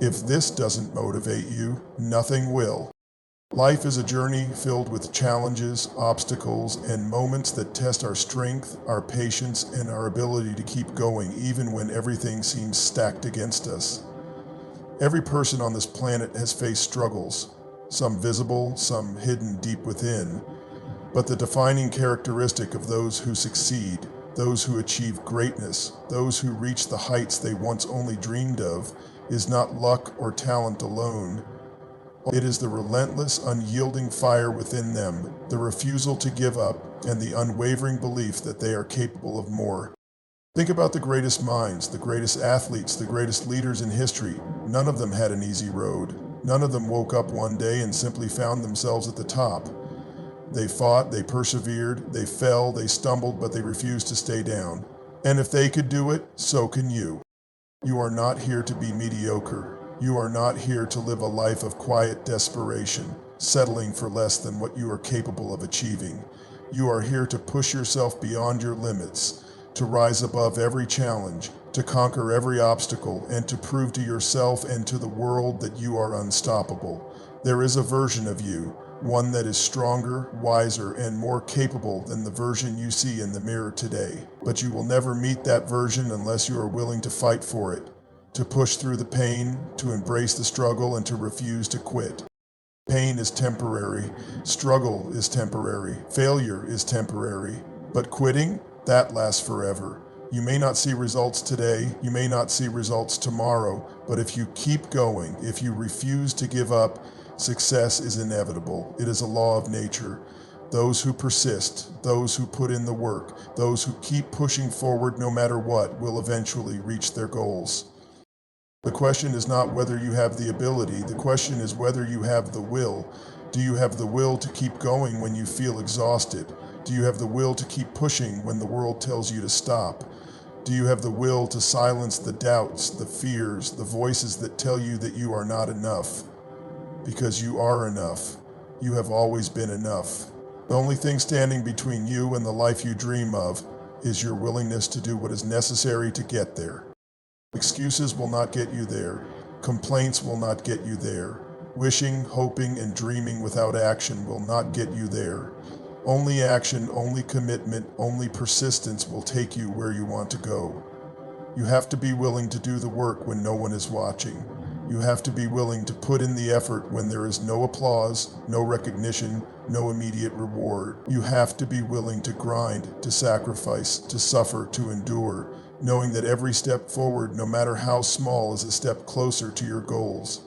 If this doesn't motivate you, nothing will. Life is a journey filled with challenges, obstacles, and moments that test our strength, our patience, and our ability to keep going even when everything seems stacked against us. Every person on this planet has faced struggles, some visible, some hidden deep within. But the defining characteristic of those who succeed, those who achieve greatness, those who reach the heights they once only dreamed of, is not luck or talent alone. It is the relentless, unyielding fire within them, the refusal to give up, and the unwavering belief that they are capable of more. Think about the greatest minds, the greatest athletes, the greatest leaders in history. None of them had an easy road. None of them woke up one day and simply found themselves at the top. They fought, they persevered, they fell, they stumbled, but they refused to stay down. And if they could do it, so can you. You are not here to be mediocre. You are not here to live a life of quiet desperation, settling for less than what you are capable of achieving. You are here to push yourself beyond your limits, to rise above every challenge, to conquer every obstacle, and to prove to yourself and to the world that you are unstoppable. There is a version of you, one that is stronger, wiser, and more capable than the version you see in the mirror today. But you will never meet that version unless you are willing to fight for it, to push through the pain, to embrace the struggle, and to refuse to quit. Pain is temporary, struggle is temporary, failure is temporary, but quitting, that lasts forever. You may not see results today, you may not see results tomorrow, but if you keep going, if you refuse to give up, success is inevitable. It is a law of nature. Those who persist, those who put in the work, those who keep pushing forward no matter what, will eventually reach their goals. The question is not whether you have the ability, the question is whether you have the will. Do you have the will to keep going when you feel exhausted? Do you have the will to keep pushing when the world tells you to stop? Do you have the will to silence the doubts, the fears, the voices that tell you that you are not enough? Because you are enough. You have always been enough. The only thing standing between you and the life you dream of is your willingness to do what is necessary to get there. Excuses will not get you there. Complaints will not get you there. Wishing, hoping, and dreaming without action will not get you there. Only action, only commitment, only persistence will take you where you want to go. You have to be willing to do the work when no one is watching. You have to be willing to put in the effort when there is no applause, no recognition, no immediate reward. You have to be willing to grind, to sacrifice, to suffer, to endure, knowing that every step forward, no matter how small, is a step closer to your goals.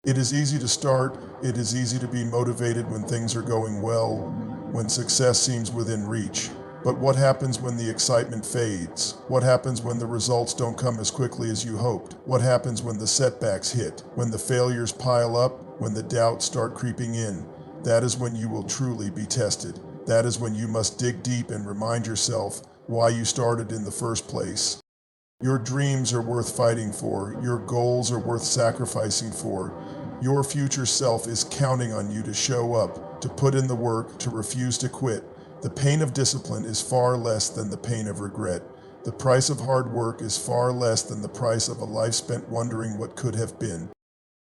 It is easy to start, it is easy to be motivated when things are going well, when success seems within reach. But what happens when the excitement fades? What happens when the results don't come as quickly as you hoped? What happens when the setbacks hit? When the failures pile up? When the doubts start creeping in? That is when you will truly be tested. That is when you must dig deep and remind yourself why you started in the first place. Your dreams are worth fighting for. Your goals are worth sacrificing for. Your future self is counting on you to show up, to put in the work, to refuse to quit. The pain of discipline is far less than the pain of regret. The price of hard work is far less than the price of a life spent wondering what could have been.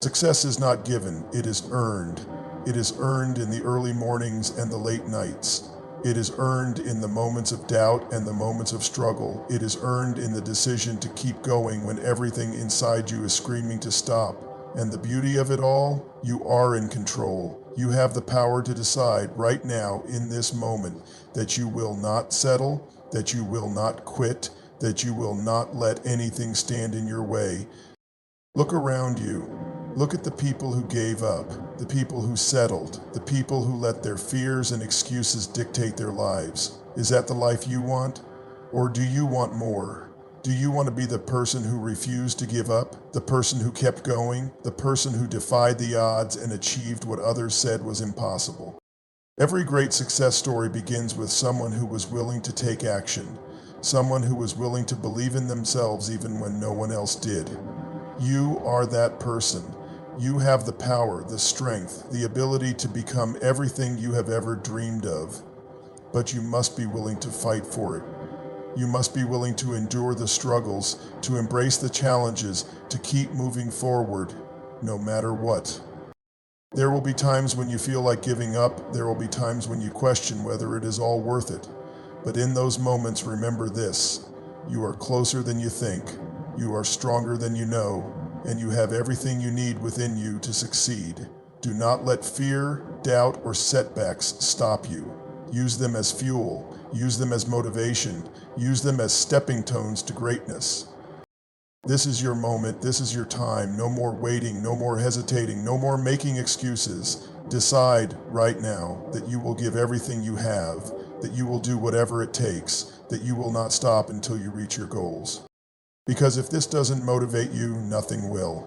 Success is not given, it is earned. It is earned in the early mornings and the late nights. It is earned in the moments of doubt and the moments of struggle. It is earned in the decision to keep going when everything inside you is screaming to stop. And the beauty of it all, you are in control. You have the power to decide right now, in this moment, that you will not settle, that you will not quit, that you will not let anything stand in your way. Look around you. Look at the people who gave up, the people who settled, the people who let their fears and excuses dictate their lives. Is that the life you want? Or do you want more? Do you want to be the person who refused to give up, the person who kept going, the person who defied the odds and achieved what others said was impossible? Every great success story begins with someone who was willing to take action, someone who was willing to believe in themselves even when no one else did. You are that person. You have the power, the strength, the ability to become everything you have ever dreamed of, but you must be willing to fight for it. You must be willing to endure the struggles, to embrace the challenges, to keep moving forward, no matter what. There will be times when you feel like giving up. There will be times when you question whether it is all worth it. But in those moments, remember this: you are closer than you think, you are stronger than you know, and you have everything you need within you to succeed. Do not let fear, doubt, or setbacks stop you. Use them as fuel, use them as motivation, use them as stepping stones to greatness. This is your moment, this is your time. No more waiting, no more hesitating, no more making excuses. Decide right now that you will give everything you have, that you will do whatever it takes, that you will not stop until you reach your goals. Because if this doesn't motivate you, nothing will.